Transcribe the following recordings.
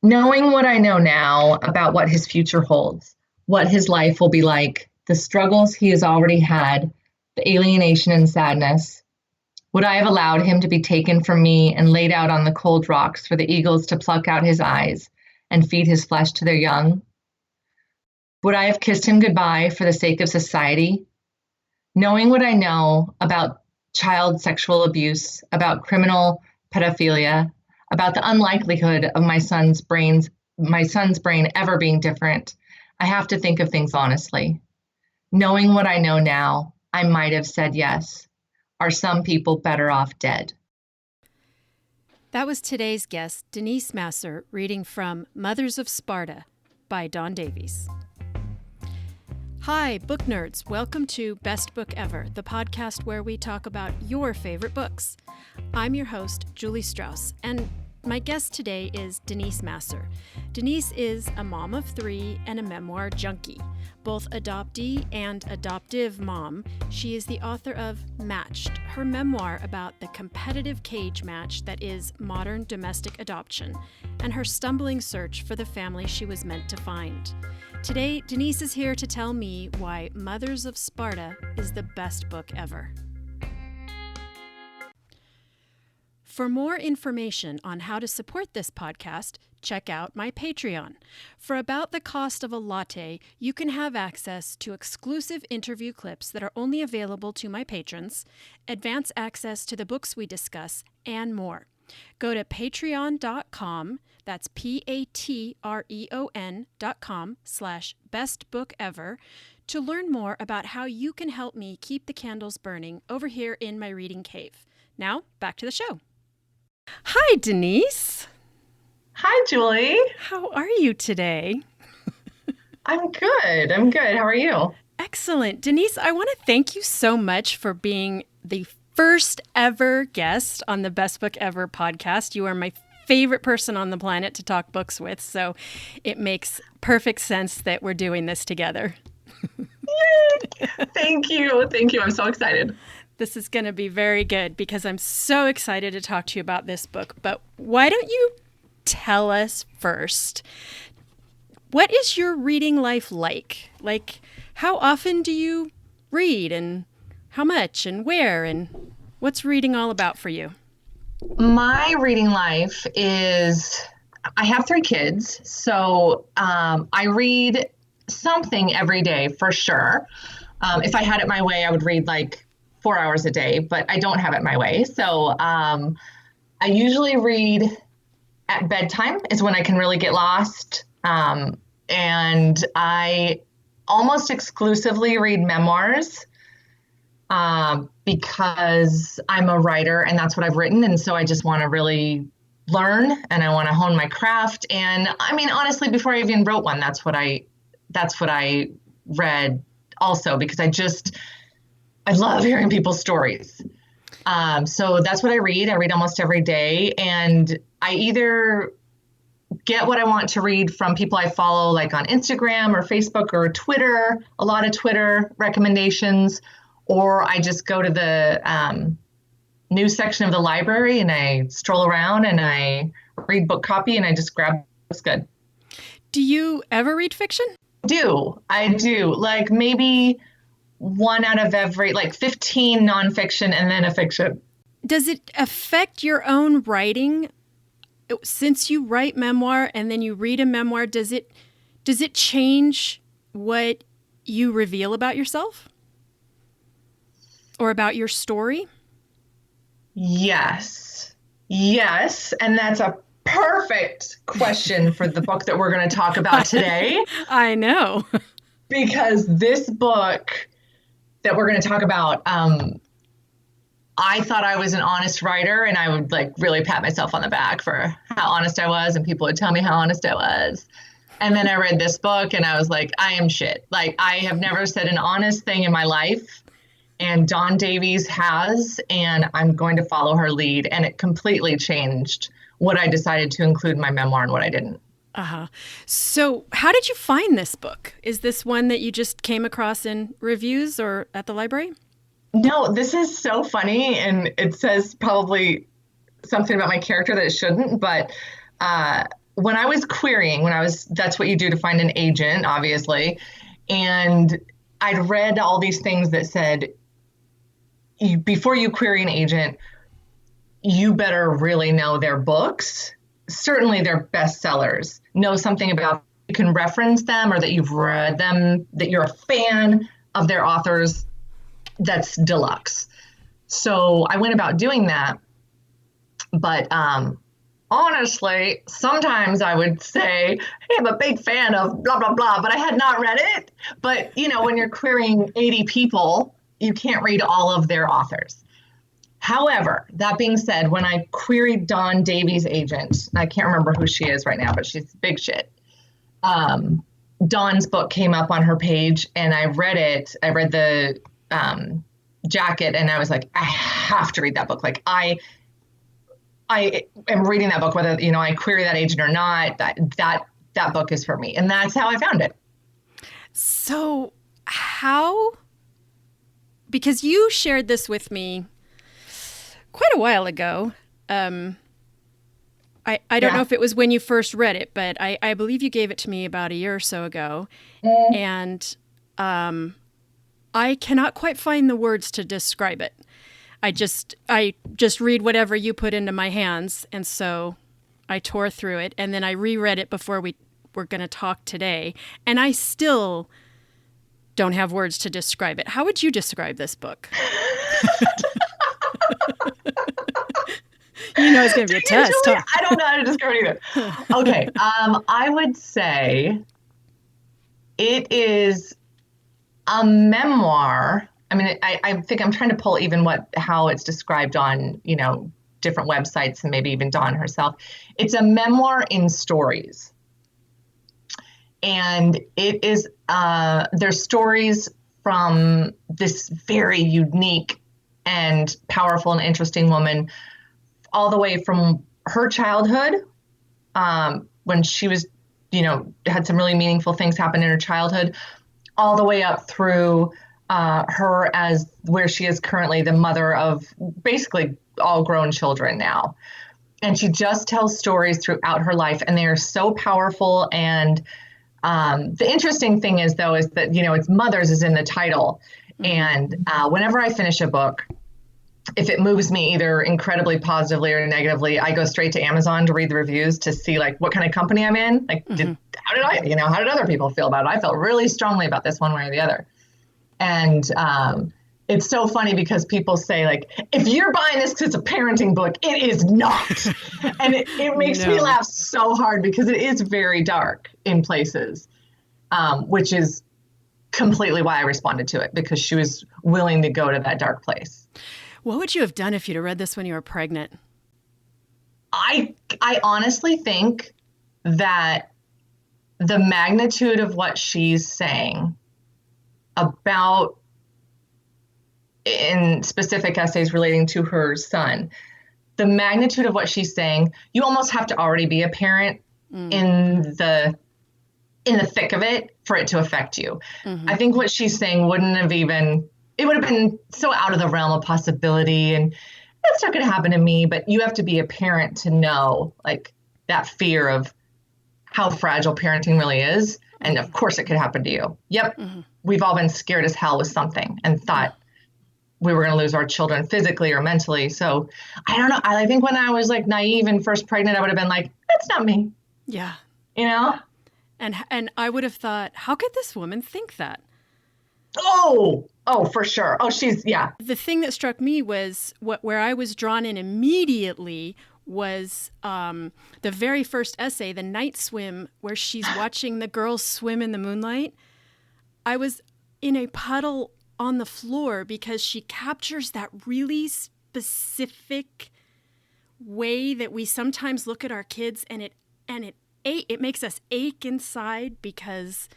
Knowing what I know now about what his future holds, what his life will be like, the struggles he has already had, the alienation and sadness, would I have allowed him to be taken from me and laid out on the cold rocks for the eagles to pluck out his eyes and feed his flesh to their young? Would I have kissed him goodbye for the sake of society? Knowing what I know about child sexual abuse, about criminal pedophilia, about the unlikelihood of my son's brain ever being different, I have to think of things honestly. Knowing what I know now, I might have said yes. Are some people better off dead? That was today's guest, Denise Massar, reading from Mothers of Sparta by Dawn Davies. Hi, book nerds. Welcome to Best Book Ever, the podcast where we talk about your favorite books. I'm your host, Julie Strauss, and my guest today is Denise Massar. Denise is a mom of 3 and a memoir junkie. Both adoptee and adoptive mom, she is the author of Matched, her memoir about the competitive cage match that is modern domestic adoption, and her stumbling search for the family she was meant to find. Today, Denise is here to tell me why Mothers of Sparta is the best book ever. For more information on how to support this podcast, check out my Patreon. For about the cost of a latte, you can have access to exclusive interview clips that are only available to my patrons, advance access to the books we discuss, and more. Go to patreon.com, that's patreon.com/bestbookever, to learn more about how you can help me keep the candles burning over here in my reading cave. Now, back to the show. Hi, Denise. Hi, Julie. How are you today? I'm good. How are you? Excellent. Denise, I want to thank you so much for being the first ever guest on the Best Book Ever podcast. You are my favorite person on the planet to talk books with, so it makes perfect sense that we're doing this together. Yay! Thank you. I'm so excited. This is going to be very good because I'm so excited to talk to you about this book. But why don't you tell us first, what is your reading life like? Like, how often do you read and how much and where and what's reading all about for you? My reading life is, I have 3 kids, so I read something every day for sure. If I had it my way, I would read like 4 hours a day, but I don't have it my way. So I usually read at bedtime is when I can really get lost. And I almost exclusively read memoirs because I'm a writer and that's what I've written. And so I just want to really learn and I want to hone my craft. And I mean, honestly, before I even wrote one, that's what I read also, because I love hearing people's stories. So that's what I read. I read almost every day. And I either get what I want to read from people I follow, like on Instagram or Facebook or Twitter, a lot of Twitter recommendations, or I just go to the news section of the library and I stroll around and I read book copy and I just grab what's good. Do you ever read fiction? I do. Like maybe 1 out of every, like 15 nonfiction and then a fiction. Does it affect your own writing? Since you write memoir and then you read a memoir, does it change what you reveal about yourself or about your story? Yes. And that's a perfect question for the book that we're going to talk about today. I know. Because this book that we're going to talk about, I thought I was an honest writer and I would like really pat myself on the back for how honest I was and people would tell me how honest I was. And then I read this book and I was like, I am shit. Like I have never said an honest thing in my life and Dawn Davies has, and I'm going to follow her lead. And it completely changed what I decided to include in my memoir and what I didn't. Uh-huh. So how did you find this book? Is this one that you just came across in reviews or at the library? No, this is so funny. And it says probably something about my character that it shouldn't. But when I was querying, that's what you do to find an agent, obviously. And I'd read all these things that said, before you query an agent, you better really know their books, certainly their bestsellers, know something about, you can reference them or that you've read them, that you're a fan of their authors. That's deluxe. So I went about doing that. But honestly, sometimes I would say, hey, I'm a big fan of blah, blah, blah, but I had not read it. But, when you're querying 80 people, you can't read all of their authors. However, that being said, when I queried Dawn Davies' agent, I can't remember who she is right now, but she's big shit. Dawn's book came up on her page and I read it. I read the jacket and I was like, I have to read that book. Like I am reading that book, whether, I query that agent or not, that book is for me. And that's how I found it. So because you shared this with me quite a while ago. I don't know if it was when you first read it, but I believe you gave it to me about a year or so ago. And I cannot quite find the words to describe it. I just read whatever you put into my hands. And so I tore through it and then I reread it before we were going to talk today. And I still don't have words to describe it. How would you describe this book? It's going to be a test. Julie, I don't know how to describe it either. Okay. I would say it is a memoir. I mean, I think I'm trying to pull even how it's described on, different websites and maybe even Dawn herself. It's a memoir in stories. And it is, there's stories from this very unique and powerful and interesting woman, all the way from her childhood, when she was, had some really meaningful things happen in her childhood, all the way up through her as where she is currently the mother of basically all grown children now. And she just tells stories throughout her life and they are so powerful. And the interesting thing is though, is that, it's Mothers is in the title. And whenever I finish a book, if it moves me either incredibly positively or negatively, I go straight to Amazon to read the reviews to see like what kind of company I'm in. Like, how did other people feel about it? I felt really strongly about this one way or the other. And it's so funny because people say like, if you're buying this because it's a parenting book, it is not. And it makes me laugh so hard because it is very dark in places, which is completely why I responded to it, because she was willing to go to that dark place. What would you have done if you'd have read this when you were pregnant? I honestly think that the magnitude of what she's saying about, in specific essays relating to her son, the magnitude of what she's saying, you almost have to already be a parent in the thick of it for it to affect you. I think what she's saying it would have been so out of the realm of possibility and that's not going to happen to me, but you have to be a parent to know like that fear of how fragile parenting really is. And of course it could happen to you. Yep. We've all been scared as hell with something and thought we were going to lose our children physically or mentally. So I don't know. I think when I was like naive and first pregnant, I would have been like, that's not me. Yeah. And I would have thought, how could this woman think that? Oh, for sure. Oh, The thing that struck me was where I was drawn in immediately was the very first essay, The Night Swim, where she's watching the girls swim in the moonlight. I was in a puddle on the floor because she captures that really specific way that we sometimes look at our kids and it makes us ache inside because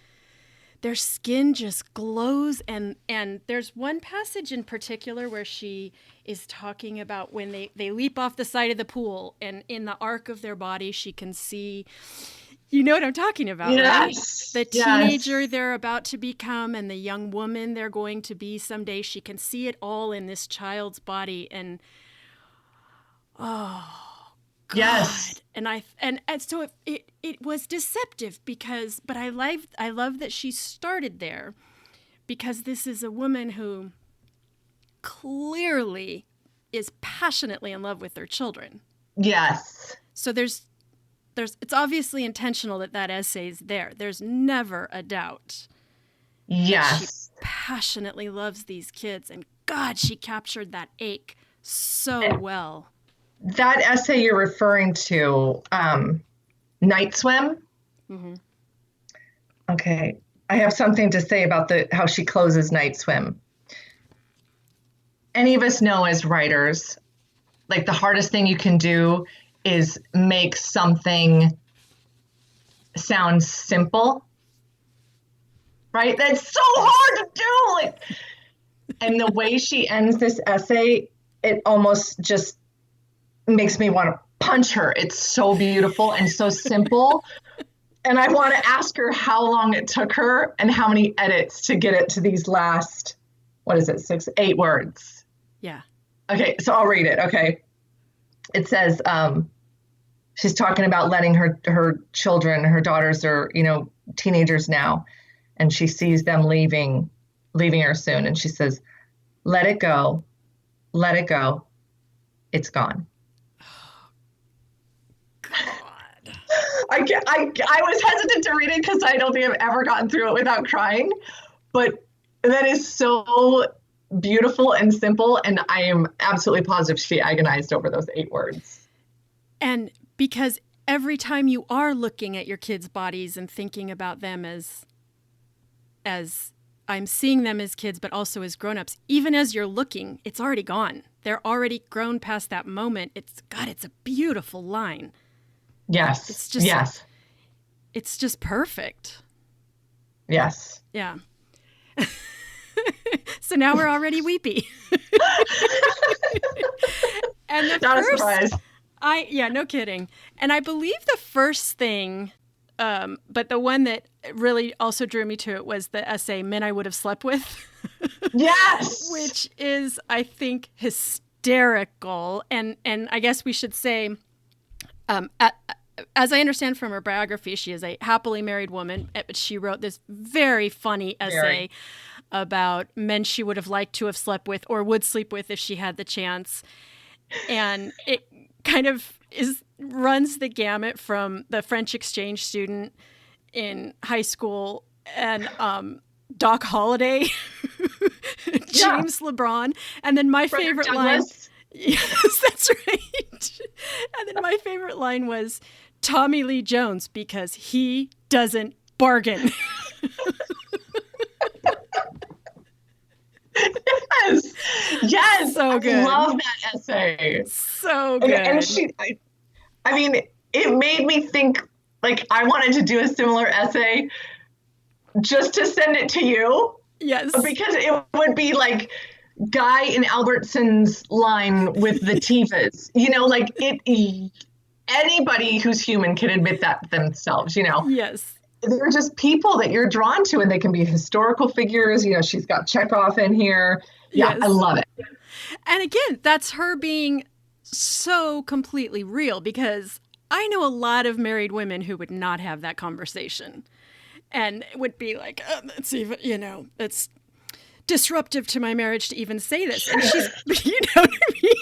their skin just glows. And there's one passage in particular where she is talking about when they leap off the side of the pool and in the arc of their body, she can see, you know what I'm talking about, right? The teenager they're about to become and the young woman they're going to be someday. She can see it all in this child's body. And, oh, God. Yes. And so it was deceptive but I love that she started there, because this is a woman who clearly is passionately in love with their children. Yes. So it's obviously intentional that essay's there. There's never a doubt. Yes. That she passionately loves these kids, and God, she captured that ache so well. That essay you're referring to, Night Swim? Mm-hmm. Okay. I have something to say about how she closes Night Swim. Any of us know as writers, like the hardest thing you can do is make something sound simple, right? That's so hard to do. And the way she ends this essay, it almost just makes me want to punch her. It's so beautiful and so simple. And I want to ask her how long it took her and how many edits to get it to these last, 8 words. Yeah. Okay, so I'll read it. Okay. It says, she's talking about letting her children, her daughters are, teenagers now, and she sees them leaving her soon. And she says, let it go, it's gone. God. I was hesitant to read it because I don't think I've ever gotten through it without crying, but that is so beautiful and simple, and I am absolutely positive she agonized over those 8 words. And because every time you are looking at your kids' bodies and thinking about them as I'm seeing them as kids, but also as grown-ups, even as you're looking, it's already gone. They're already grown past that moment. It's a beautiful line. Yes. It's just perfect. Yes. Yeah. So now we're already weepy. And Not a surprise. No kidding. And I believe the first thing, but the one that really also drew me to it was the essay Men I Would Have Slept With. Yes. Which is, I think, hysterical. And I guess we should say, as I understand from her biography, she is a happily married woman. She wrote this very funny essay about men she would have liked to have slept with or would sleep with if she had the chance. And it kind of runs the gamut from the French exchange student in high school and Doc Holliday, James LeBron, and then my favorite line. Yes, that's right. And then my favorite line was Tommy Lee Jones, because he doesn't bargain. Yes. So good. I love that essay. So good. And I mean, it made me think, like, I wanted to do a similar essay just to send it to you. Yes. Because it would be like Guy in Albertson's line with the Tivas. Anybody who's human can admit that themselves, Yes. They're just people that you're drawn to, and they can be historical figures. She's got Chekhov in here. Yeah, yes. I love it. And again, that's her being so completely real, because I know a lot of married women who would not have that conversation and would be like, it's even, it's disruptive to my marriage to even say this. And she's, you know what I mean?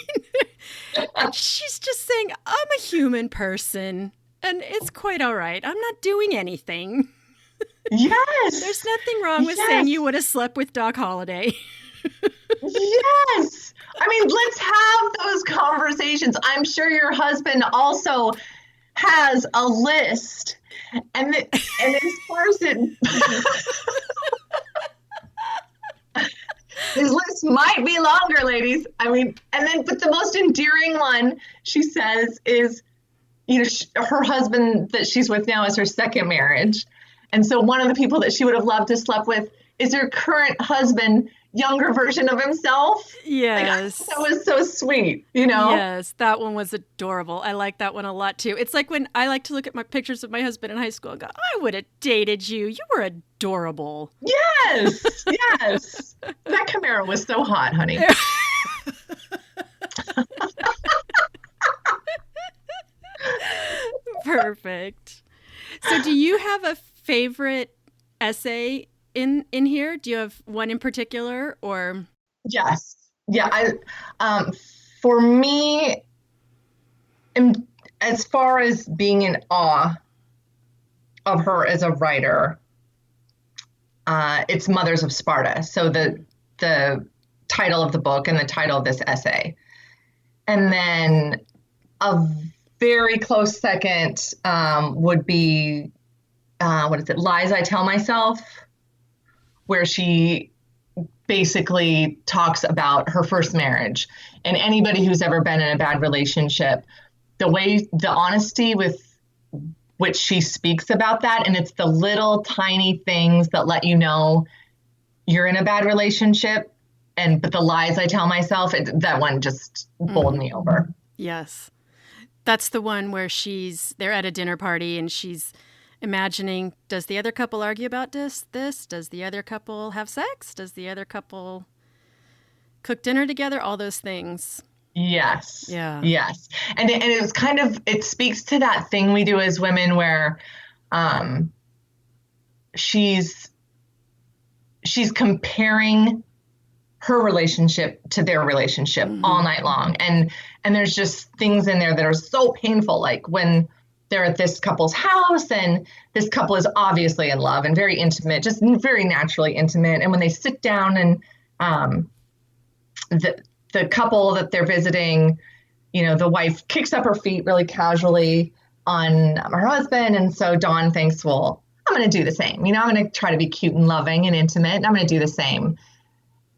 And she's just saying, I'm a human person and it's quite all right. I'm not doing anything. Yes. There's nothing wrong with saying you would have slept with Doc Holliday. Yes. I mean, let's have those conversations. I'm sure your husband also has a list. And as far as it... His list might be longer, ladies. I mean, but the most endearing one, she says, is, her husband that she's with now is her second marriage. And so one of the people that she would have loved to sleep with is her current husband, younger version of himself. Yes. That was so sweet, Yes, that one was adorable. I like that one a lot too. It's like when I like to look at my pictures of my husband in high school and go, I would have dated you. You were adorable. Yes, yes. That Camaro was so hot, honey. Perfect. So do you have a favorite essay in here? Do you have one in particular or? Yes. Yeah. For me, as far as being in awe of her as a writer, it's Mothers of Sparta. So the title of the book and the title of this essay. And then a very close second would be, what is it, Lies I Tell Myself, where she basically talks about her first marriage. And anybody who's ever been in a bad relationship, the honesty with which she speaks about that, and it's the little tiny things that let you know you're in a bad relationship. But the lies I tell myself, that one just bowled me over. Yes. That's the one where they're at a dinner party and she's imagining, does the other couple argue about this? Does the other couple have sex? Does the other couple cook dinner together? All those things. Yes. Yeah. Yes. And it was it speaks to that thing we do as women where she's comparing her relationship to their relationship all night long. And there's just things in there that are so painful, like when they're at this couple's house and this couple is obviously in love and very intimate, just very naturally intimate. And when they sit down and the couple that they're visiting, the wife kicks up her feet really casually on her husband. And so Dawn thinks, well, I'm going to do the same. I'm going to try to be cute and loving and intimate. And I'm going to do the same.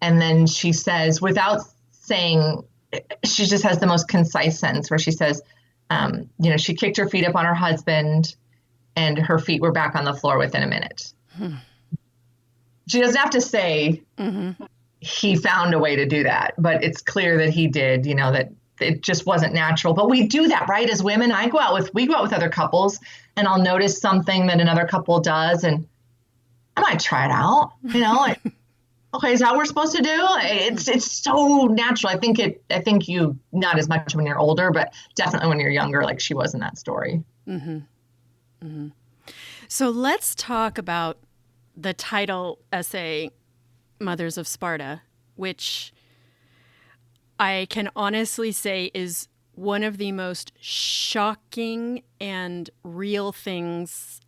And then she says, without saying, she just has the most concise sentence where she says, she kicked her feet up on her husband and her feet were back on the floor within a minute. She doesn't have to say he found a way to do that, but it's clear that he did, that it just wasn't natural. But we do that, right? As women, we go out with other couples and I'll notice something that another couple does and I might try it out, okay, is that what we're supposed to do? It's so natural. I think you, not as much when you're older, but definitely when you're younger, like she was in that story. So let's talk about the title essay, Mothers of Sparta, which I can honestly say is one of the most shocking and real things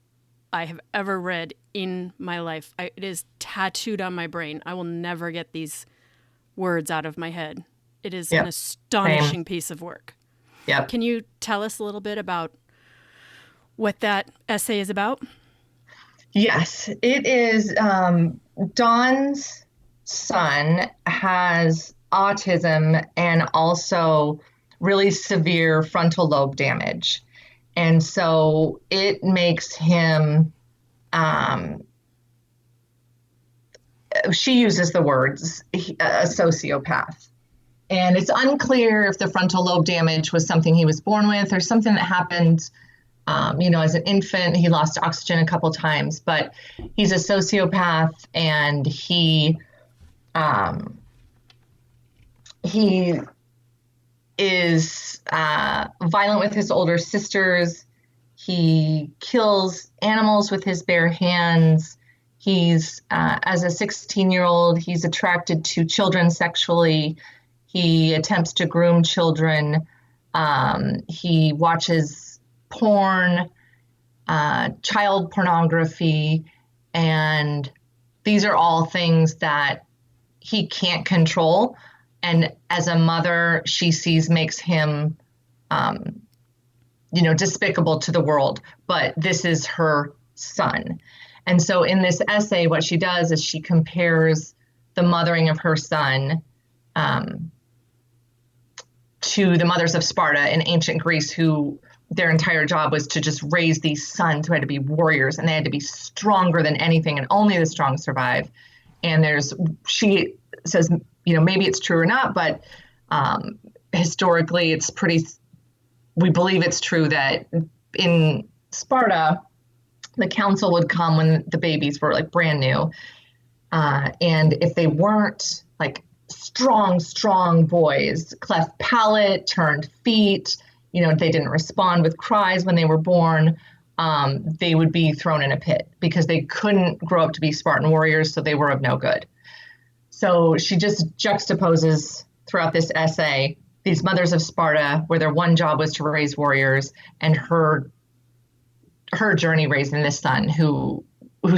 I have ever read in my life. It is tattooed on my brain. I will never get these words out of my head. It is an astonishing piece of work. Yep. Can you tell us a little bit about what that essay is about? Yes, it is. Dawn's son has autism and also really severe frontal lobe damage. And so it makes him, she uses the words, a sociopath. And it's unclear if the frontal lobe damage was something he was born with or something that happened, as an infant. He lost oxygen a couple times, but he's a sociopath and he is violent with his older sisters. He kills animals with his bare hands. He's, as a 16-year-old, he's attracted to children sexually. He attempts to groom children. He watches porn, child pornography, and these are all things that he can't control. And as a mother, she sees makes him, despicable to the world. But this is her son. And so in this essay, what she does is she compares the mothering of her son to the mothers of Sparta in ancient Greece, who their entire job was to just raise these sons who had to be warriors and they had to be stronger than anything and only the strong survive. And she says, maybe it's true or not, but historically we believe it's true that in Sparta, the council would come when the babies were like brand new. And if they weren't like strong boys, cleft palate, turned feet, they didn't respond with cries when they were born, they would be thrown in a pit because they couldn't grow up to be Spartan warriors, so they were of no good. So she just juxtaposes throughout this essay these mothers of Sparta, where their one job was to raise warriors, and her journey raising this son who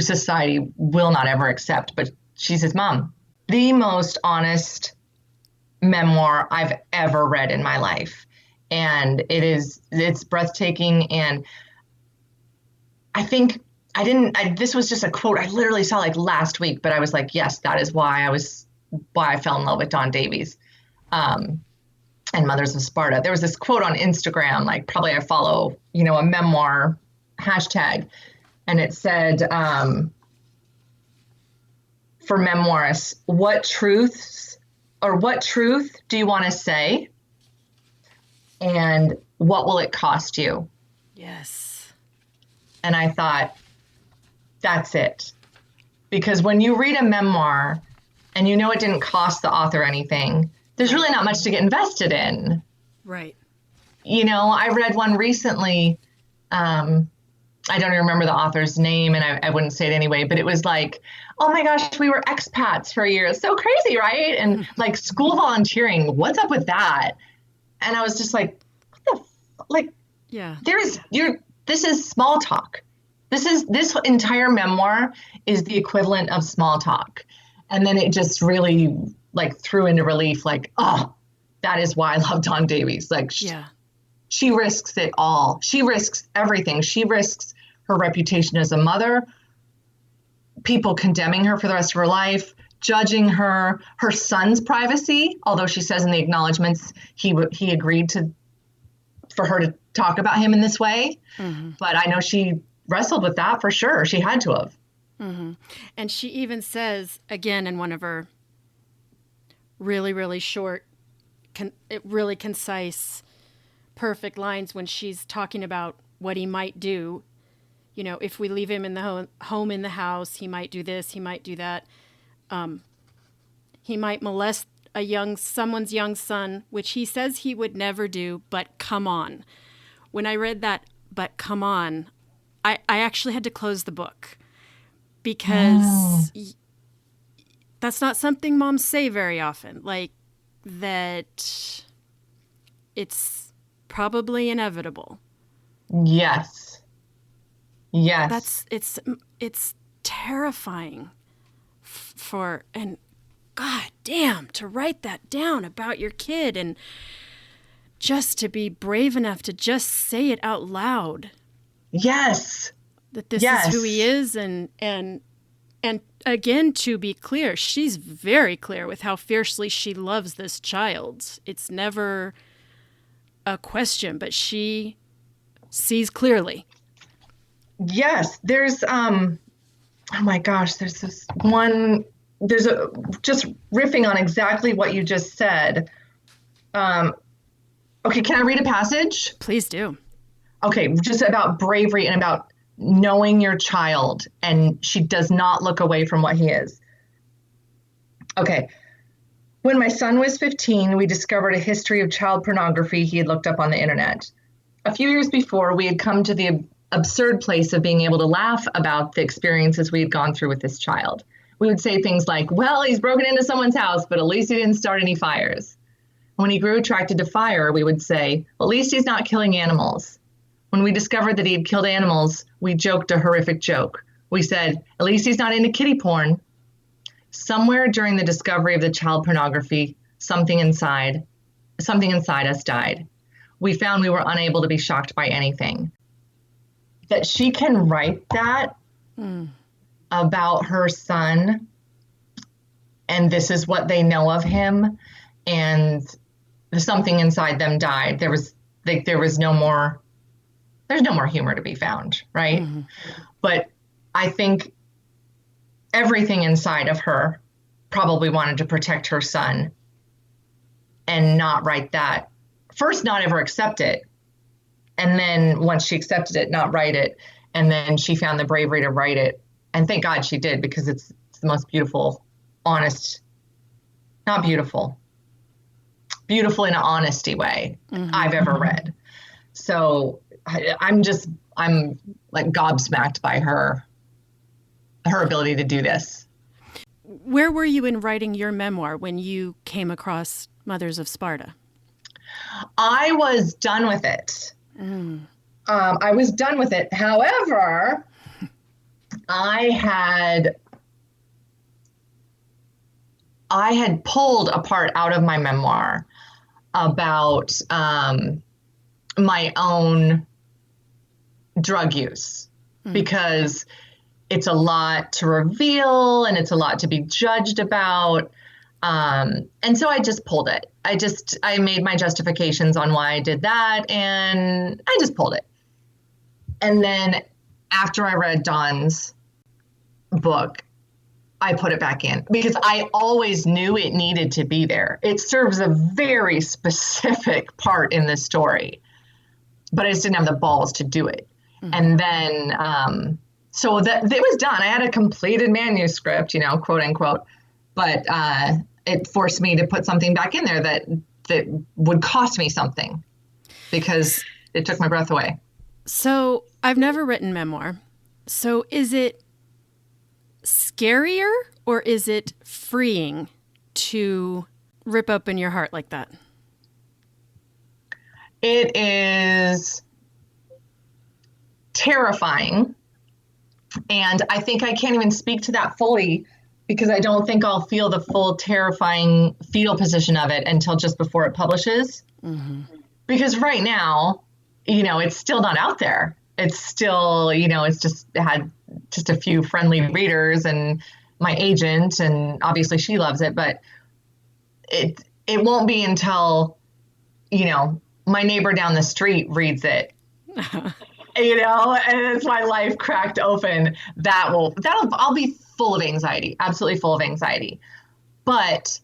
society will not ever accept, but she's his mom. The most honest memoir I've ever read in my life. And it's breathtaking. And this was just a quote I literally saw like last week, but I was like, yes, that is why I fell in love with Dawn Davies, and Mothers of Sparta. There was this quote on Instagram, like probably I follow, a memoir hashtag, and it said, for memoirists, what truth do you want to say? And what will it cost you? Yes. And I thought, that's it. Because when you read a memoir and it didn't cost the author anything, there's really not much to get invested in. Right. I read one recently. I don't even remember the author's name, and I wouldn't say it anyway, but it was like, oh my gosh, we were expats for a year. It's so crazy, right? And like school volunteering, what's up with that? And I was just like, yeah, this is small talk. This entire memoir is the equivalent of small talk. And then it just really like threw into relief, like, oh, that is why I love Dawn Davies. Like, she risks it all. She risks everything. She risks her reputation as a mother, people condemning her for the rest of her life, judging her son's privacy, although she says in the acknowledgments he agreed for her to talk about him in this way. Mm-hmm. But I know she wrestled with that for sure. She had to have. Mm-hmm. And she even says, again, in one of her really, really short, really concise, perfect lines when she's talking about what he might do. If we leave him in the home in the house, he might do this, he might do that. He might molest someone's young son, which he says he would never do, but come on. When I read that, but come on, I actually had to close the book because that's not something moms say very often. Like that it's probably inevitable. Yes. It's terrifying and God damn, to write that down about your kid and just to be brave enough to just say it out loud. Yes. That this is who he is. And again, to be clear, she's very clear with how fiercely she loves this child. It's never a question, but she sees clearly. Yes. There's, oh my gosh, there's just riffing on exactly what you just said. Okay, can I read a passage? Please do. Okay, just about bravery and about knowing your child, and she does not look away from what he is. Okay. When my son was 15, we discovered a history of child pornography he had looked up on the internet. A few years before, we had come to the absurd place of being able to laugh about the experiences we had gone through with this child. We would say things like, well, he's broken into someone's house, but at least he didn't start any fires. When he grew attracted to fire, we would say, at least he's not killing animals. When we discovered that he had killed animals, we joked a horrific joke. We said, at least he's not into kiddie porn. Somewhere during the discovery of the child pornography, something inside us died. We found we were unable to be shocked by anything. That she can write that about her son, and this is what they know of him, and something inside them died. There's no more humor to be found, right? Mm-hmm. But I think everything inside of her probably wanted to protect her son and not write that. First, not ever accept it. And then once she accepted it, not write it. And then she found the bravery to write it. And thank God she did, because it's the most beautiful, honest, not beautiful in an honesty way I've ever read. So I'm I'm like gobsmacked by her ability to do this. Where were you in writing your memoir when you came across Mothers of Sparta? I was done with it. I was done with it. However, I had pulled a part out of my memoir about my own drug use because it's a lot to reveal and it's a lot to be judged about. And so I just pulled it. I made my justifications on why I did that, and I just pulled it. And then after I read Dawn's book, I put it back in because I always knew it needed to be there. It serves a very specific part in this story, but I just didn't have the balls to do it. And then, so that it was done. I had a completed manuscript, quote unquote, but it forced me to put something back in there that would cost me something because it took my breath away. So I've never written memoir. So is it scarier or is it freeing to rip open your heart like that? It is terrifying. And I think I can't even speak to that fully because I don't think I'll feel the full terrifying fetal position of it until just before it publishes. Because right now, it's still not out there. It's still, it's just had just a few friendly readers and my agent, and obviously she loves it, but it won't be until, my neighbor down the street reads it, and it's my life cracked open. I'll be full of anxiety, absolutely full of anxiety. But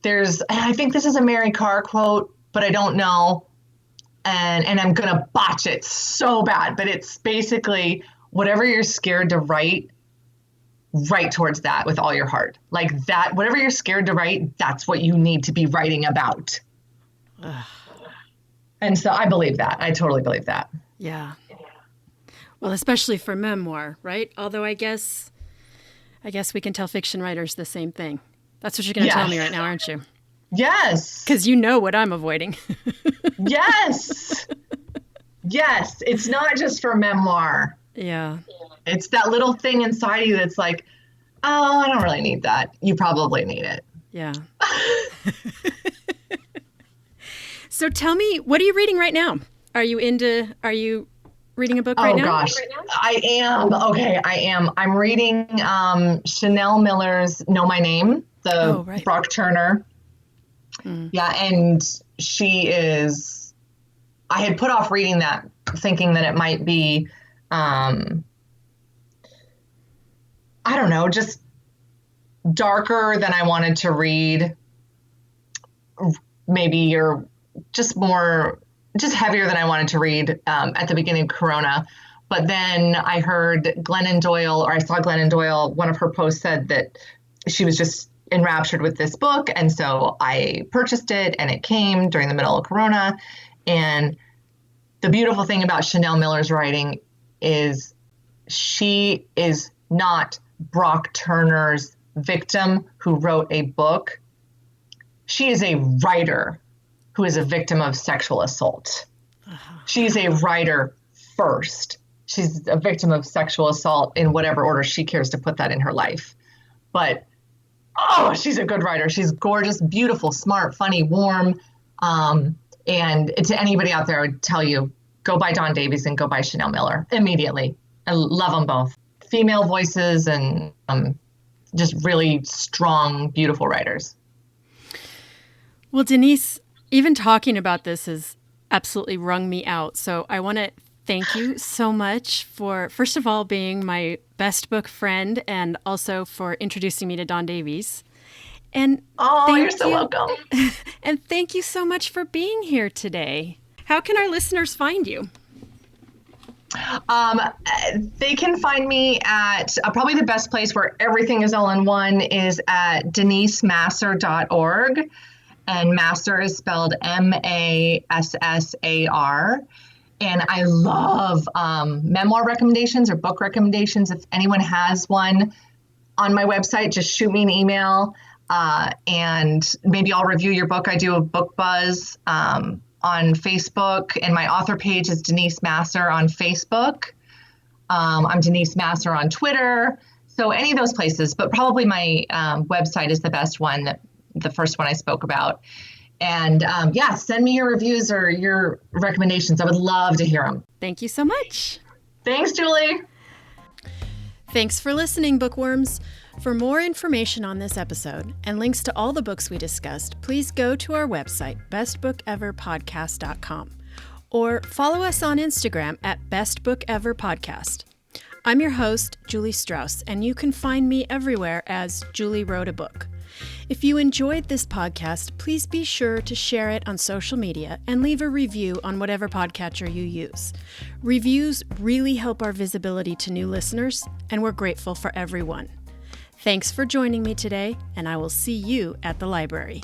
I think this is a Mary Karr quote, but I don't know. And I'm going to botch it so bad, but it's basically whatever you're scared to write towards that with all your heart. Like that, whatever you're scared to write, that's what you need to be writing about. And so I believe that. I totally believe that. Yeah. Well, especially for memoir, right? Although I guess we can tell fiction writers the same thing. That's what you're going to tell me right now, aren't you? Yes. Because you know what I'm avoiding. Yes. Yes. It's not just for memoir. Yeah. It's that little thing inside you that's like, oh, I don't really need that. You probably need it. Yeah. So tell me, what are you reading right now? Are you reading a book right now? Oh gosh, I am. Okay, I am. I'm reading Chanel Miller's Know My Name, the Brock Turner. Yeah, and she is, I had put off reading that thinking that it might be, I don't know, just darker than I wanted to read. Maybe just heavier than I wanted to read at the beginning of Corona. But then I saw Glennon Doyle, one of her posts said that she was just enraptured with this book. And so I purchased it and it came during the middle of Corona. And the beautiful thing about Chanel Miller's writing is she is not Brock Turner's victim who wrote a book. She is a writer who is a victim of sexual assault. She's a writer first. She's a victim of sexual assault in whatever order she cares to put that in her life. But, she's a good writer. She's gorgeous, beautiful, smart, funny, warm. And to anybody out there, I would tell you, go buy Dawn Davies and go buy Chanel Miller immediately. I love them both. Female voices and just really strong, beautiful writers. Well, Denise, even talking about this has absolutely wrung me out. So I want to thank you so much for, first of all, being my best book friend and also for introducing me to Dawn Davies. And you're so welcome. And thank you so much for being here today. How can our listeners find you? They can find me at probably the best place where everything is all in one is at denisemassar.org. And Massar is spelled Massar. And I love memoir recommendations or book recommendations. If anyone has one on my website, just shoot me an email and maybe I'll review your book. I do a book buzz on Facebook, and my author page is Denise Massar on Facebook. I'm Denise Massar on Twitter. So any of those places, but probably my website is the best one, the first one I spoke about. And send me your reviews or your recommendations. I would love to hear them. Thank you so much. Thanks, Julie. Thanks for listening, bookworms. For more information on this episode and links to all the books we discussed, please go to our website, bestbookeverpodcast.com, or follow us on Instagram at bestbookeverpodcast. I'm your host, Julie Strauss, and you can find me everywhere as Julie Wrote a Book. If you enjoyed this podcast, please be sure to share it on social media and leave a review on whatever podcatcher you use. Reviews really help our visibility to new listeners, and we're grateful for everyone. Thanks for joining me today, and I will see you at the library.